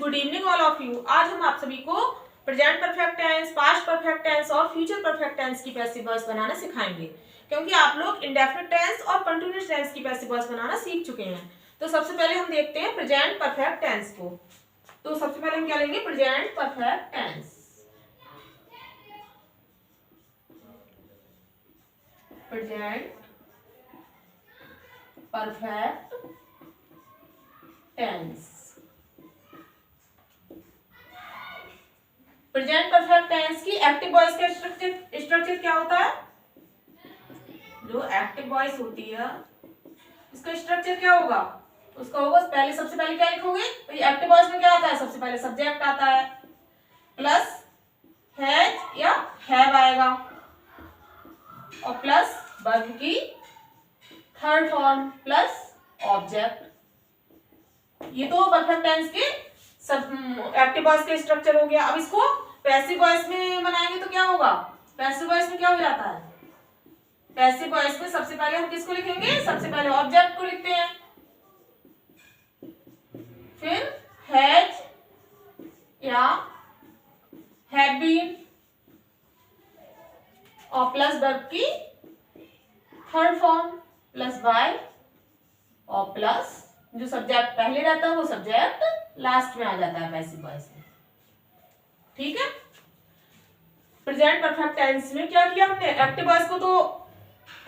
Good evening all of you. आज हम आप सभी को present perfect tense, past perfect tense और फ्यूचर परफेक्ट टेंस की पैसिव वॉइस बनाना सिखाएंगे, क्योंकि आप लोग इंडेफिनिट टेंस और कंटीन्यूअस टेंस की पैसिव वॉइस बनाना सीख चुके हैं। तो सबसे पहले हम देखते हैं प्रेजेंट परफेक्ट टेंस को। तो सबसे पहले हम क्या लेंगे, present perfect tense. Present perfect tense. Present perfect tense की एक्टिव वॉइस का स्ट्रक्चर क्या होता है? जो एक्टिव वॉइस होती है इसका स्ट्रक्चर क्या होगा? उसका होगा पहले, सबसे पहले क्या लिखोगे? एक्टिव वॉइस में क्या आता है? सबसे पहले सब्जेक्ट आता है प्लस हैज या हैव आएगा और प्लस वर्ब की थर्ड फॉर्म प्लस ऑब्जेक्ट। ये तो परफेक्ट टेंस के सब एक्टिव वॉइस का स्ट्रक्चर हो गया। अब इसको पैसिव वॉइस में बनाएंगे तो क्या होगा? पैसिव वॉइस में क्या हो जाता है? पैसिव वॉइस में सबसे पहले हम किसको लिखेंगे? सबसे पहले ऑब्जेक्ट को लिखते हैं, फिर हैज या हैव बीन और प्लस वर्ब की थर्ड फॉर्म प्लस बाय और प्लस जो सब्जेक्ट पहले रहता है वो सब्जेक्ट लास्ट में आ जाता है पैसिव वॉइस में। ठीक है। प्रेजेंट परफेक्ट टेंस में क्या किया हमने? एक्टिव वॉइस को तो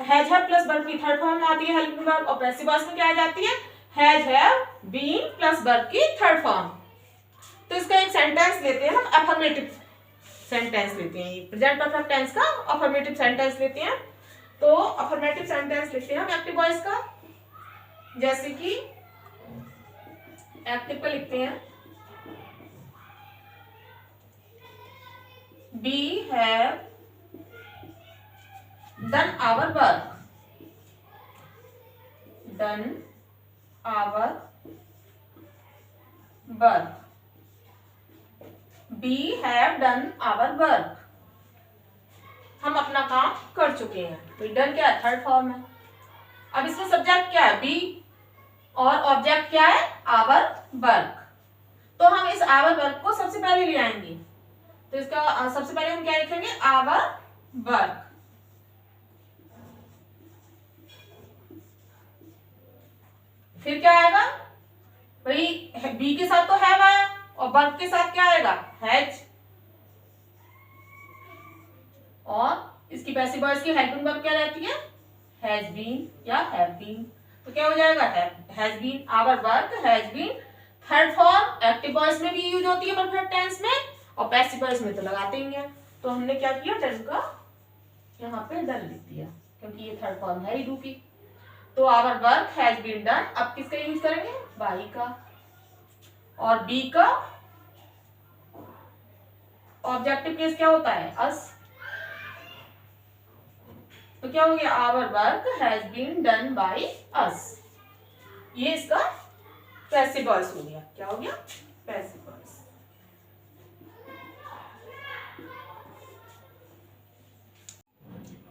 हैज हैव प्लस वर्ब की थर्ड फॉर्म आती है हेल्पिंग वर्ब, और पैसिव वॉइस में क्या आ जाती है? Has have been plus verb की थर्ड फॉर्म। तो इसका एक सेंटेंस लेते हैं हम, अफर्मेटिव सेंटेंस लेते हैं। ये प्रेजेंट परफेक्ट टेंस का अफर्मेटिव सेंटेंस लेते हैं। तो अफर्मेटिव सेंटेंस लिखते हैं हम एक्टिव वॉइस का, जैसे कि एक्टिव का लिखते हैं We have done our work. Done our work. We have done our work. हम अपना काम कर चुके हैं। तो डन क्या है? थर्ड फॉर्म है। अब इसमें सब्जेक्ट क्या है? बी और ऑब्जेक्ट क्या है? Our work. तो हम इस आवर वर्क को सबसे पहले ले आएंगे। तो इसका सबसे पहले हम क्या लिखेंगे? Our work. फिर क्या आएगा? भाई बी के साथ तो हैव आया और वर्क के साथ क्या आएगा? हैज। और इसकी पैसिव वॉइस की हेल्पिंग वर्ब क्या रहती है? हैज बीन या हैव बीन। तो क्या हो जाएगा? Has been, our work has been. Third form active voice में भी यूज होती है परफेक्ट टेंस में, और पैसिव वॉइस में तो लगाते ही हैं। तो हमने क्या किया? डन का यहाँ पे डन लिख दिया, क्योंकि ये थर्ड फॉर्म है ही डू की। तो our work has been done. अब किसका यूज करेंगे? बाई का। और बी का ऑब्जेक्टिव केस क्या होता है? अस। तो क्या हो गया? Our work has been done by us. ये इसका पैसिव वॉइस हो गया। क्या हो गया? Passive voice.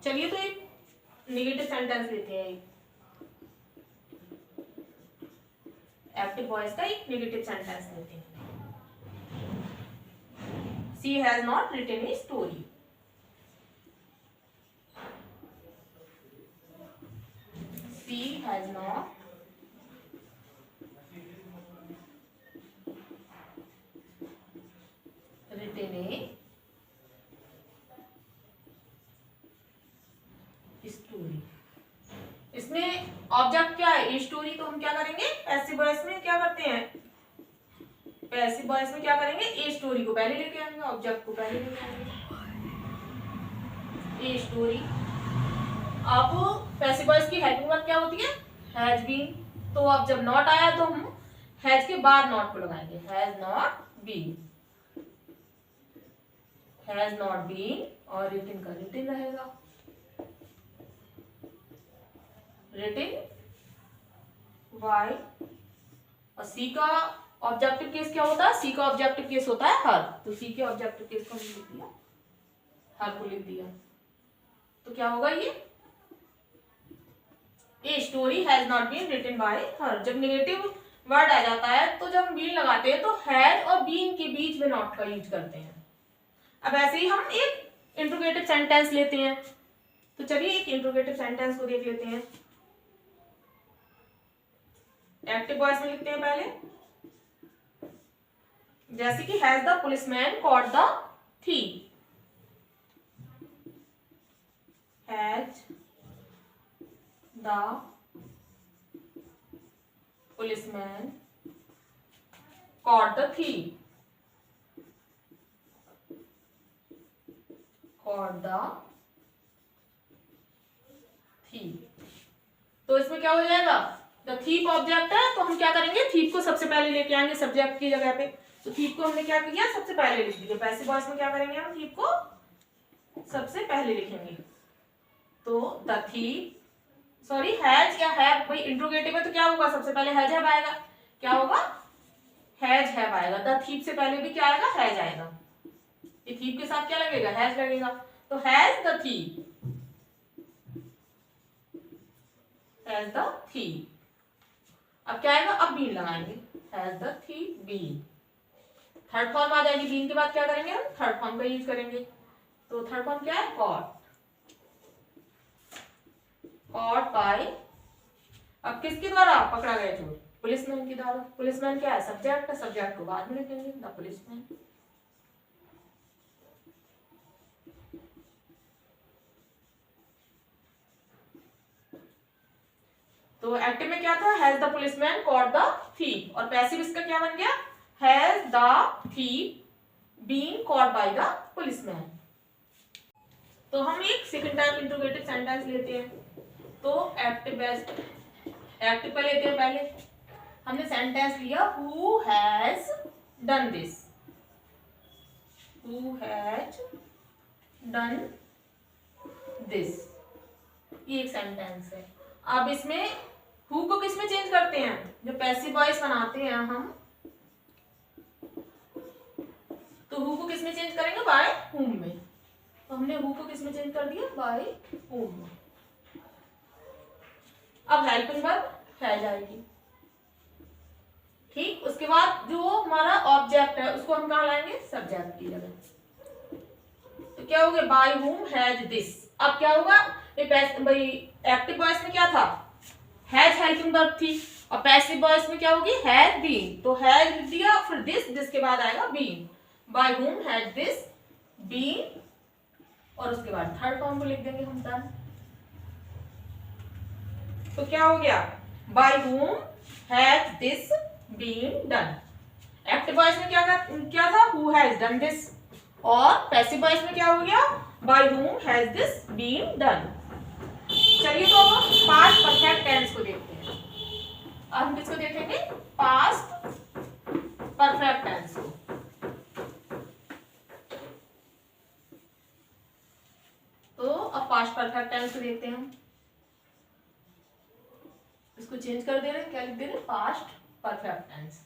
चलिए तो एक नेगेटिव सेंटेंस लेते हैं। एक्टिव वॉइस का एक नेगेटिव सेंटेंस लेते हैं। She has not written a story. She has not written a story. इसमें ऑब्जेक्ट क्या है? स्टोरी। तो हम क्या करेंगे? पैसिव वॉइस में क्या करते हैं? पैसिव वॉइस में क्या करेंगे? ए स्टोरी को पहले लेके आएंगे, ऑब्जेक्ट को पहले लेके आएंगे। A story. अब पैसिव वॉइस की हेल्पिंग वर्ब क्या होती है? Has been. तो अब जब नॉट आया तो हम हैज के बाद नॉट को लगाएंगे। Has not been, has not been, और रिटन का रिटन रहेगा। Written by. और सी का ऑब्जेक्टिव केस क्या होता है? सी का ऑब्जेक्टिव केस होता है हर। तो सी के ऑब्जेक्टिव केस को हमने लिख दिया, हर को लिख दिया। तो क्या होगा? ये A story has not been written by her। जब नेगेटिव वर्ड आ जाता है तो जब हम बीन लगाते हैं तो हैज और बीन के बीच में नॉट का यूज करते हैं। अब ऐसे ही हम एक इंट्रोगेटिव सेंटेंस लेते हैं, तो चलिए एक इंट्रोगेटिव सेंटेंस को देख लेते हैं। एक्टिव वॉइस में लिखते हैं पहले, जैसे कि has the policeman caught the thief. Has the policeman caught the thief, caught the thief। तो इसमें क्या हो जाएगा, द थीफ ऑब्जेक्ट है तो हम क्या करेंगे, थीफ को सबसे पहले लेके आएंगे सब्जेक्ट की जगह पे। तो थीफ को हमने क्या किया, सबसे पहले लिख दिया। पैसिव वॉइस में क्या करेंगे, हम थीफ को सबसे पहले लिखेंगे। तो द थीफ, सॉरी हैज या हैव, भाई इंट्रोगेटिव है तो क्या होगा, सबसे पहले हैज हैव आएगा। क्या होगा, हैज हैव आएगा। द थीफ से पहले भी क्या आएगा, हैज आएगा। ये थीफ के साथ क्या लगेगा, हैज लगेगा। तो has the thief, has the thief. अब क्या आएगा, अब बीन लगाएंगे, has the thief been. Third form आ जाएगी, बीन के बाद क्या करेंगे, हम थर्ड फॉर्म का यूज करेंगे। तो थर्ड फॉर्म क्या है, कॉट, कॉट बाय, अब किसके द्वारा पकड़ा गया चोर, पुलिसमैन के द्वारा। पुलिसमैन क्या है, सब्जेक्ट है, सब्जेक्ट को बाद में लिखेंगे, द पुलिसमैन। तो एक्टिव में क्या था, has the policeman caught the thief, और पैसिव इसका क्या बन गया, has the thief been caught by the policeman. तो हम एक सेकंड टाइप इंट्रोगेटिव सेंटेंस लेते हैं। तो एक्टिव एक्टिव पे लेते हैं पहले। हमने सेंटेंस लिया, who has done this, who has done this, ये एक सेंटेंस है। अब इसमें हु को किस में चेंज करते हैं, जो पैसिव वॉइस बनाते हैं हम, तो हु को किस में चेंज करेंगे, बाय हुम में। तो हमने हु को किस में चेंज कर दिया, बाय हुम। अब हेल्पिंग वर्ब हैज आएगी, ठीक। उसके बाद जो हमारा ऑब्जेक्ट है उसको हम कहाँ लाएंगे, सब्जेक्ट की जगह। तो क्या हो गया, बाय हुम हैज दिस। अब क्या होगा, भाई एक्टिव वॉइस में क्या था, हैज हेल्पिंग वर्ब थी, और पैसिव वॉइस में क्या होगी, हैज बीन। तो हैज लिख दिया, फिर दिस, जिसके बाद आएगा been, by whom has this been, और उसके बाद थर्ड फॉर्म को लिख देंगे हम, डन। तो क्या हो गया, by whom has this been done. Active voice में क्या था, हु हैज डन दिस, और पैसिव वॉइस में क्या हो गया, by whom has this been done. चलिए तो अब हम पास्ट परफेक्ट टेंस को देखते हैं। अब हम किसको देखेंगे, पास्ट परफेक्ट टेंस को। तो अब पास्ट परफेक्ट टेंस को देखते हैं हम। इसको चेंज कर दे रहे हैं, क्या लिख दे रहे हैं, पास्ट परफेक्ट टेंस।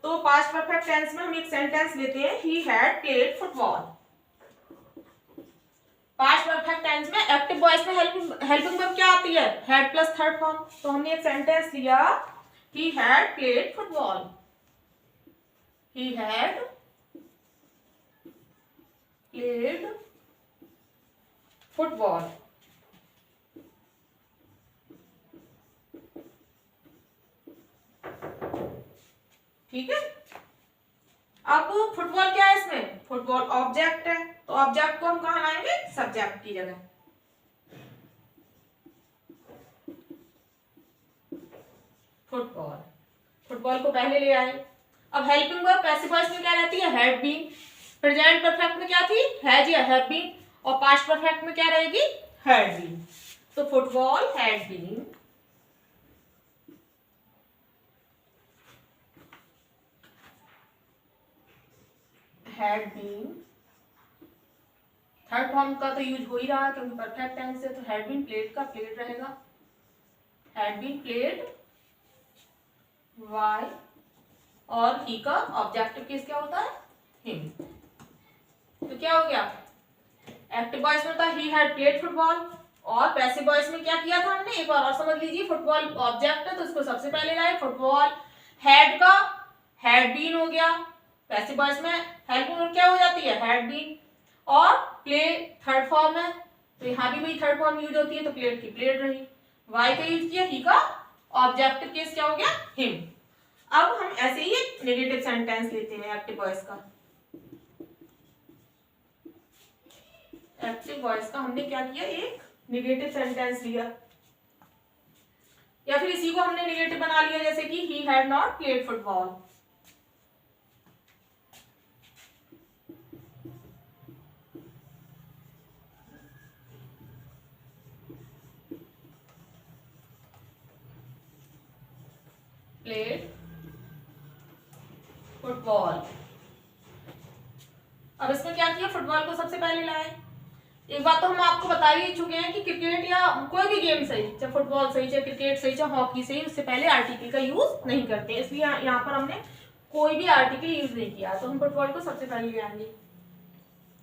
तो पास्ट परफेक्ट टेंस में हम एक सेंटेंस लेते हैं, he had played football. Past perfect tense में एक्टिव वॉइस में हेल्पिंग वर्ब क्या आती है, हैड प्लस थर्ड फॉर्म। तो हमने एक सेंटेंस लिया, ही had played football, he had played football. ठीक है। अब फुटबॉल क्या है, इसमें फुटबॉल ऑब्जेक्ट है, तो ऑब्जेक्ट को हम कहाँ लाएंगे, सब्जेक्ट की जगह। फुटबॉल, फुटबॉल को पहले ले आए। अब हेल्पिंग वर्ब पैसिव वॉइस में क्या रहती है, हैड बीन। प्रेजेंट परफेक्ट में क्या थी, हैज या हैव बीन, और पास्ट परफेक्ट में क्या रहेगी, हैड बीन। तो football had been, had been. Third form का तो यूज हो ही रहा है क्योंकि परफेक्ट टेंस है, तो हैड बीन प्लेड का प्लेड रहेगा, हैड बीन प्लेड वाई, और ही का ऑब्जेक्टिव केस क्या होता है, हिम। तो क्या हो गया, एक्टिव वॉइस में था ही हैड प्लेड फुटबॉल, और पैसिव वॉइस में क्या किया था हमने, एक बार और समझ लीजिए। फुटबॉल ऑब्जेक्ट है तो इसको सबसे पहले लाए, फुटबॉल हैड का हैड बीन हो गया, पैसिव वॉइस में हेल्पिंग वर्ब क्या हो जाती है, हैड बीन। और प्ले थर्ड फॉर्म है, तो यहाँ भी वही थर्ड फॉर्म यूज होती है, तो प्लेड की प्लेड रही। वाई का यूज किया, ही का ऑब्जेक्टिव केस क्या हो गया, हिम। अब हम ऐसे ही एक नेगेटिव सेंटेंस लेते हैं एक्टिव वॉइस का। एक्टिव वॉइस का हमने क्या किया, एक नेगेटिव सेंटेंस लिया, या फिर इसी को हमने नेगेटिव बना लिया, जैसे कि he had not played football. Played football. अब इसमें क्या किया, फुटबॉल को सबसे पहले लाए। एक बात तो हम आपको बता ही चुके हैं कि क्रिकेट या कोई भी गेम सही, चाहे फुटबॉल सही, चाहे क्रिकेट सही, चाहे हॉकी सही, उससे पहले आर्टिकल का यूज नहीं करते, इसलिए यहाँ पर हमने कोई भी आर्टिकल यूज नहीं किया। तो हम फुटबॉल को सबसे पहले ले आएंगे,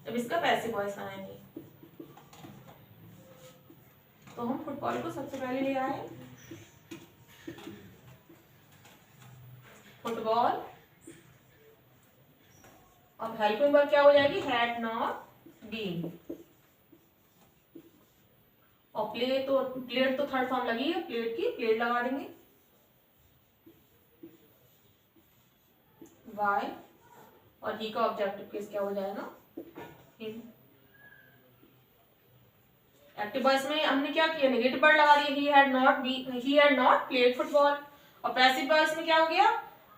अब इसका पैसिव वॉइस बनाएंगे। तो हम फुटबॉल को सबसे पहले ले आए, फुटबॉल। अब हेल्पिंग वर्ब क्या हो जाएगी, हैड नॉट बीन। और प्लेड तो थर्ड फॉर्म लगी है, प्लेड की प्लेड लगा देंगे, वाई। और ही का ऑब्जेक्टिव केस क्या हो जाएगा, हिम। एक्टिव वॉइस में हमने क्या किया, नेगेटिव वर्ड लगा दिया, he had not played football. और पैसिव वॉइस में क्या हो गया,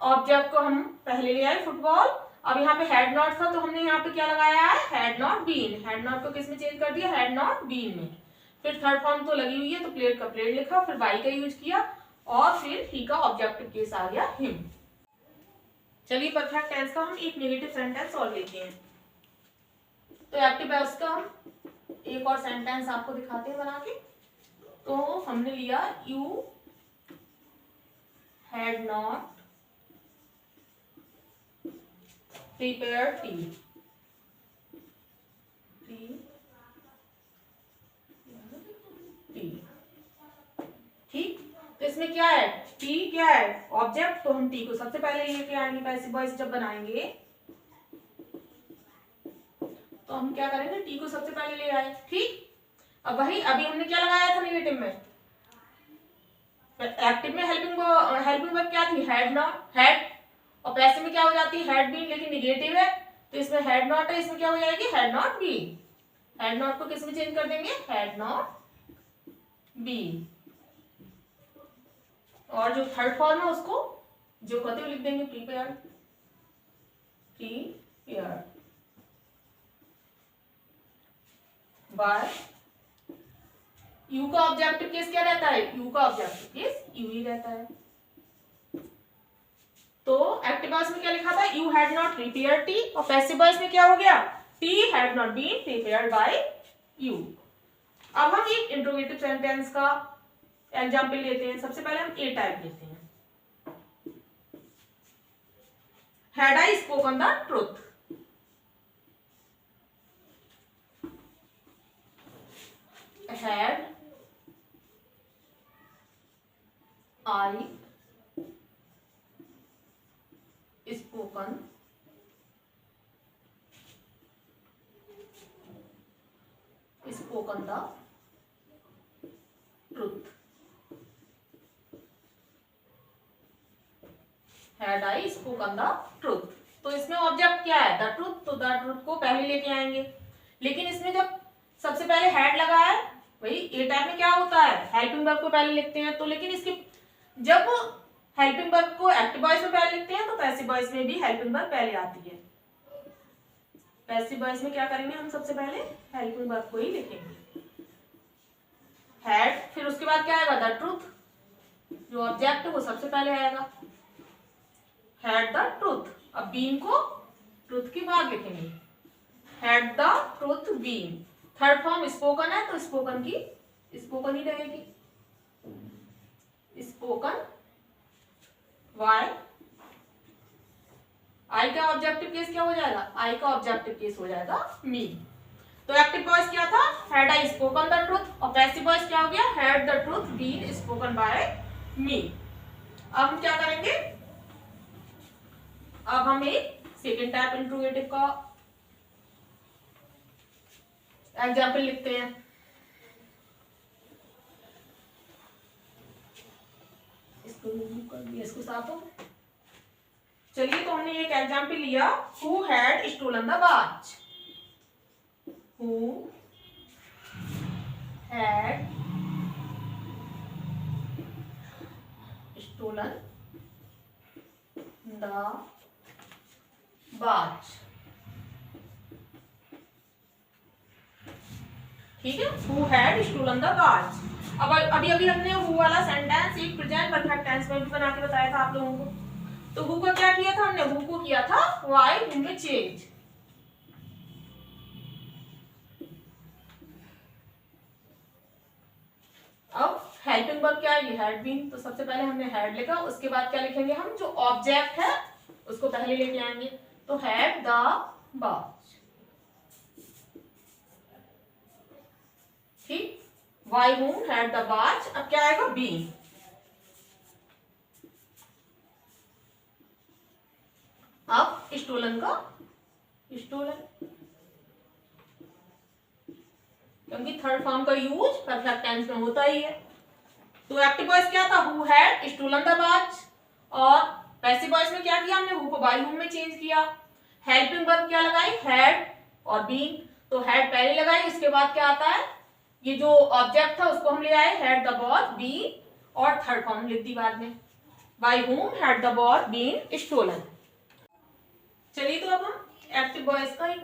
ऑब्जेक्ट को हम पहले ले आए फुटबॉल। अब यहाँ पे हैड नॉट था, तो हमने यहाँ पे क्या लगाया है, had not been. Had not को किस में चेंज कर दिया, हैड नॉट बीन में। फिर थर्ड फॉर्म तो लगी हुई है, तो प्लेड का प्लेड लिखा, फिर वाई का यूज किया, और फिर ही का ऑब्जेक्टिव केस आ गया, हिम। चलिए परफेक्ट टेंस का हम एक नेगेटिव सेंटेंस और लेते हैं। तो एक्टिव वॉइस का हम एक और सेंटेंस आपको दिखाते हैं बना के। तो हमने लिया, you had not prepare T. ठीक, तो इसमें क्या है, टी क्या है, ऑब्जेक्ट। तो हम टी को सबसे पहले लेके आएंगे, पैसिव वॉइस जब बनाएंगे तो हम क्या करेंगे, टी को सबसे पहले ले आए। ठीक, अब वही अभी हमने क्या लगाया था नेगेटिव में, एक्टिव में हेल्पिंग वर्ब क्या थी, हैड नॉट, हैड। और पैसिव में क्या हो जाती है, हैड बीन, लेकिन नेगेटिव है, तो इसमें हैड नॉट है, इसमें क्या हो जाएगी, had not been. Had not को किस में चेंज कर देंगे, हैड नॉट बीन। और जो थर्ड फॉर्म है उसको जो कहते हुए लिख देंगे, प्रिपेयर, प्रिपेयर बाय। यू का ऑब्जेक्टिव केस क्या रहता है, यू का ऑब्जेक्टिव केस यू ही रहता है। तो एक्टिव वॉइस में क्या लिखा था, you had not prepare tea. और पैसिव वॉइस में क्या हो गया, tea had not been prepared by you. अब हम एक इंट्रोगेटिव सेंटेंस का एग्जाम्पल लेते हैं। सबसे पहले हम ए टाइप लेते हैं, had I spoken the truth. Had I spoken the truth. Had I spoken the truth. तो इसमें ऑब्जेक्ट क्या है, द ट्रुथ, तो द ट्रुथ को पहले लेके आएंगे। लेकिन इसमें जब सबसे पहले हैड लगा है, वही ए टाइप में क्या होता है, हेल्पिंग वर्ब को पहले लिखते हैं। तो लेकिन इसके जब हेल्पिंग वर्ब को एक्टिव वॉइस में पहले लिखते हैं, तो पैसिव वॉइस में भी हेल्पिंग वर्ब पहले आती है। पैसिव वॉइस में क्या करेंगे, हम सबसे पहले हेल्पिंग वर्ब को ही लिखेंगे, हैड। फिर उसके बाद क्या आएगा, द ट्रुथ, जो ऑब्जेक्ट है वो सबसे पहले आएगा, हैड द ट्रुथ। अब बीन को ट्रुथ के बाद लिखेंगे, had the truth been. Third form spoken है, तो स्पोकन की स्पोकन ही रहेगी, स्पोकन। वाई, आई का ऑब्जेक्टिव केस क्या हो जाएगा, आई का ऑब्जेक्टिव केस हो जाएगा मी। तो एक्टिव वॉइस क्या था, had I spoken the truth. और पैसिव वॉइस क्या हो गया, had the truth been spoken by me. अब हम क्या करेंगे, अब हम एक सेकेंड टाइप इंट्रोगेटिव का एग्जाम्पल लिखते हैं। इसको remove कर दिया, इसको साफ हो। चलिए, तो हमने एक एग्जाम्पल लिया, who had stolen the watch. Who had stolen the watch. ठीक है, who had stolen the watch. अब अभी अभी हमने हु वाला सेंटेंस एक प्रेजेंट परफेक्ट टेंस में भी बना के बताया था आप लोगों को। तो हु का क्या किया था हमने, हु को किया था वाई हूम में चेंज। अब हेल्पिंग वर्ब क्या है, ये हैड बीन। तो सबसे पहले हमने हैड लिखा, उसके बाद क्या लिखेंगे हम, जो ऑब्जेक्ट है उसको पहले लेके आएंगे। तो हैड द वॉच। ठीक, by whom had the watch. अब क्या आएगा, बीन। अब स्टोलन का स्टोलन, क्योंकि थर्ड फॉर्म का यूज परफेक्ट टेंस में होता ही है। तो एक्टिव वॉइस क्या था, who had stolen the watch. और पैसिव वॉइस में क्या किया हमने, हु को बाय हूम में चेंज किया। हेल्पिंग वर्ब क्या लगाई, हैड और बीन। तो हैड पहले लगाई, उसके बाद क्या आता है, ये जो ऑब्जेक्ट था उसको हम ले आए, हैड द वॉच, बीन, और थर्ड फॉर्म लिख दी बाद में, by whom had the watch been stolen. चलिए, तो अब हम एक्टिव वॉइस का एक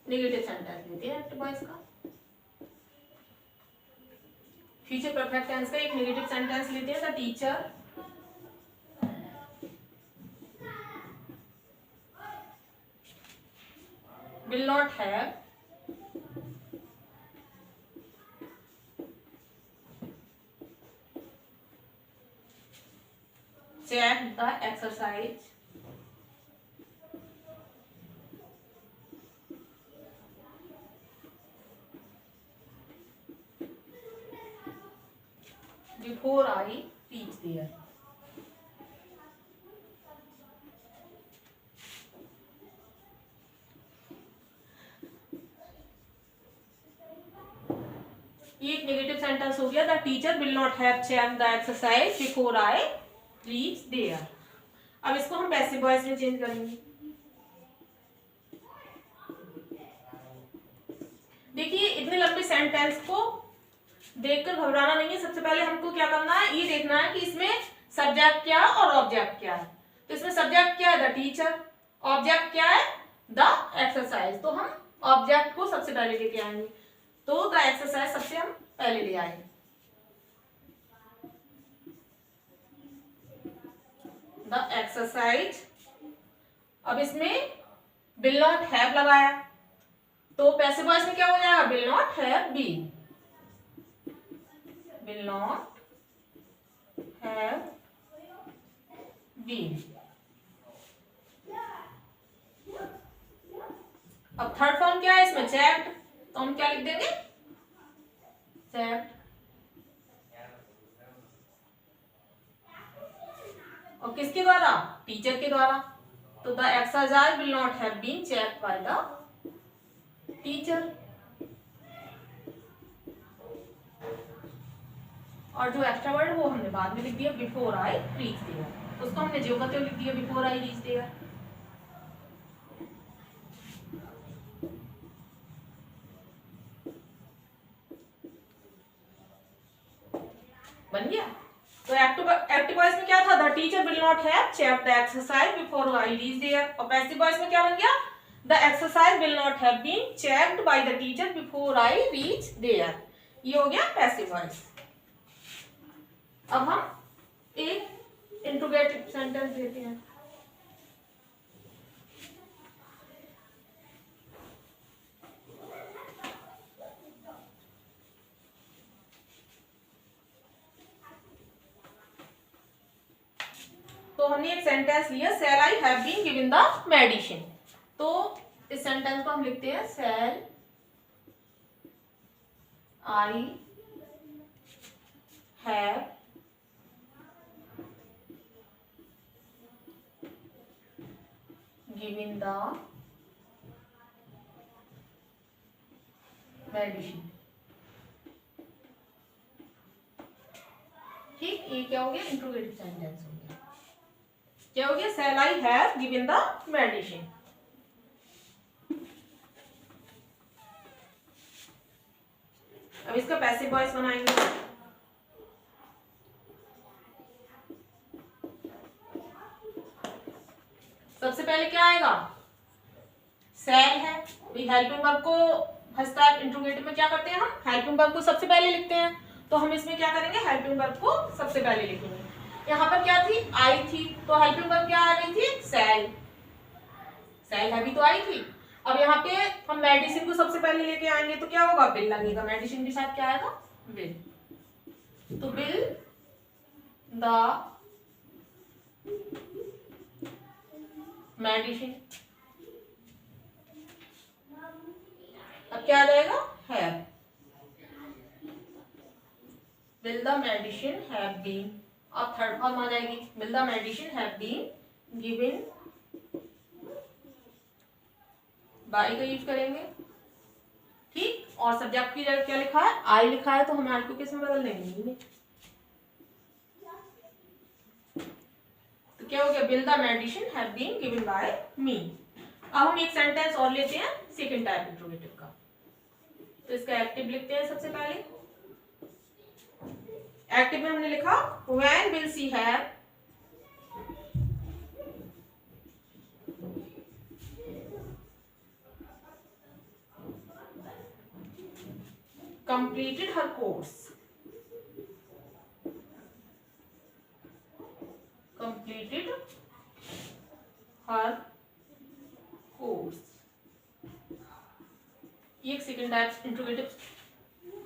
नेगेटिव सेंटेंस लेते हैं। एक्टिव वॉइस का फ्यूचर परफेक्ट टेंस का एक नेगेटिव सेंटेंस लेते हैं। The teacher will not have checked the exercise before I reach there. ये एक नेगेटिव सेंटेंस हो गया, the teacher will not have checked the exercise before I reach there. अब इसको हम पैसिव वॉइस में चेंज करेंगे। देखिए, इतने लंबे सेंटेंस को देखकर घबराना नहीं है। सबसे पहले हमको क्या करना है, ये देखना है कि इसमें सब्जेक्ट क्या है और ऑब्जेक्ट क्या है। तो इसमें सब्जेक्ट क्या है, द टीचर। ऑब्जेक्ट क्या है, द एक्सरसाइज। तो हम ऑब्जेक्ट को सबसे पहले लेके आएंगे। तो द एक्सरसाइज सबसे हम पहले ले आए। The exercise. अब इसमें विल नॉट हैव लगाया, तो पैसिव वॉइस में क्या हो जाएगा, will not have been. Will not have been. अब थर्ड फॉर्म क्या है इसमें, चेक्ड। तो हम क्या लिख देंगे, चेक्ड। और किसके द्वारा, टीचर के द्वारा। तो the exercise will not have been checked by the teacher. और जो एक्स्ट्रा वर्ड वो हमने बाद में लिख दिया, बिफोर आई रीच देयर। उसको हमने जो कहते लिख दिया, बिफोर आई रीच देयर। बन गया। तो एक्टिव वॉइस में क्या था, the teacher will not have checked the exercise before I reach there. और पैसिव वॉइस में क्या बन गया, the exercise will not have been checked by the teacher before I reach there. ये हो गया पैसिव वॉइस। अब हम एक इंट्रोगेटिव सेंटेंस देते हैं। तो हमने एक सेंटेंस लिया, shall I have been given the medicine. तो इस सेंटेंस को हम लिखते हैं, shall I have given the medicine. ठीक, ये क्या हो गया, इंट्रोगेटिव सेंटेंस हो गया। क्या हो गया, shall I have given the medicine. अब इसका पैसिव वॉइस बनाएंगे। सबसे पहले क्या आएगा, शैल है। हेल्पिंग वर्ब को फर्स्ट टाइप इंट्रोगेटिव में क्या करते हैं, हम हेल्पिंग वर्ब को सबसे पहले लिखते हैं। तो हम इसमें क्या करेंगे, हेल्पिंग वर्ब को सबसे पहले लिखेंगे। यहाँ पर क्या थी, आई थी, तो हेल्पिंग वर्ब क्या आ रही थी, शैल। शैल है भी तो आई थी। अब यहाँ पे हम मेडिसिन को सबसे पहले लेके आएंगे तो क्या होगा, बिल लगेगा। मेडिसिन के साथ क्या आएगा, बिल। तो बिल द मेडिसिन। अब क्या आ जाएगा, have. Will the medicine have been. अब थर्ड फॉर्म आ जाएगी, will the medicine have been given by का यूज करेंगे। ठीक, और सब्जेक्ट की जगह क्या लिखा है, आई लिखा है, तो हम आई को किस में बदल देंगे, तो क्या हो गया, will the medicine have been given by me. अब हम एक सेंटेंस और लेते हैं सेकंड टाइप इंट्रोगेटिव का। तो इसका एक्टिव लिखते हैं सबसे पहले। एक्टिव में हमने लिखा when will she have completed her course। completed her course। ये एक सेकंड टाइप इंट्रोगेटिव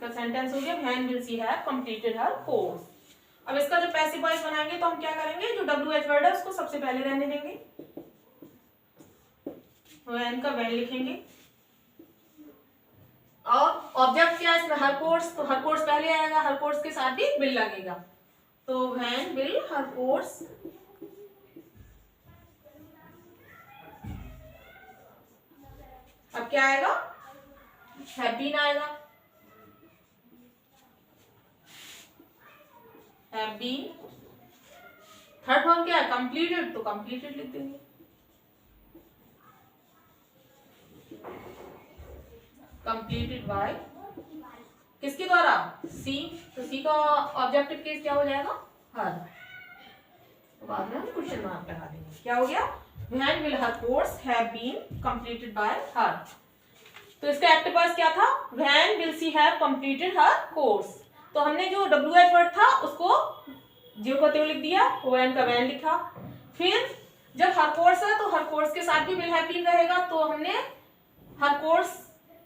का सेंटेंस हो गया, when will she have completed her course. अब इसका जो पैसिव वॉइस बनाएंगे तो हम क्या करेंगे, जो WH वर्ड है उसको सबसे पहले रहने देंगे, व्हेन का व्हेन लिखेंगे। और ऑब्जेक्ट क्या है इसमें, हर कोर्स, तो हर कोर्स पहले आएगा, हर कोर्स के साथ भी विल लगेगा। तो व्हेन विल हर कोर्स अब क्या आएगा, हैव बीन आएगा। Have been. थर्ड फॉर्म क्या है, कंप्लीटेड, तो कंप्लीटेड लिख देंगे। कंप्लीटेड बाय किसके द्वारा, सी। तो सी का ऑब्जेक्टिव केस क्या हो जाएगा, हर। तो बाद में हम क्वेश्चन मार्क लगा देंगे। क्या हो गया, when will her course have been completed by her. तो इसका एक्टिव वॉइस क्या था, when will she have completed her course. तो हमने जो WH वर्ड था उसको जो को त्यों लिख दिया, व्हेन का व्हेन लिखा। फिर जब हर कोर्स है तो हर कोर्स के साथ भी विल हैव बीन रहेगा, तो हमने हर कोर्स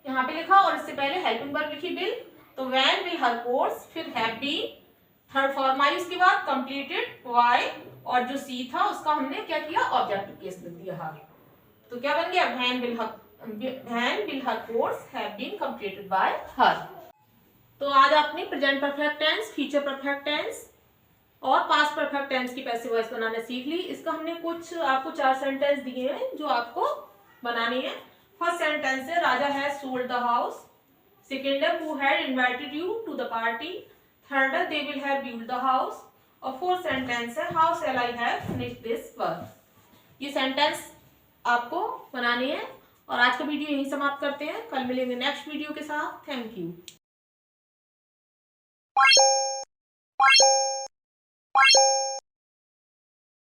यहाँ पे लिखा और इससे पहले हेल्पिंग वर्ब लिखी बिल। तो व्हेन विल हर कोर्स, फिर have been, third form I, उसके बाद कंप्लीटेड वाई, और जो सी था उसका हमने क्या किया, ऑब्जेक्टिव केस लिख दिया हर। तो क्या बन गया, when will her course have been completed by her. तो आज आपने present perfect tense, future perfect tense और पास्ट परफेक्ट टेंस की पैसिव वॉइस बनाना सीख ली। इसका हमने कुछ आपको 4 सेंटेंस दिए हैं जो आपको बनाने हैं। फर्स्ट सेंटेंस है, Raja has sold the house. Second है, who had invited you to the party. Third है, they will have built the house. और फोर्थ सेंटेंस है, how shall I have finished this work. ये सेंटेंस आपको बनाने हैं और आज का वीडियो यहीं समाप्त करते हैं। कल मिलेंगे नेक्स्ट वीडियो के साथ। Thank you.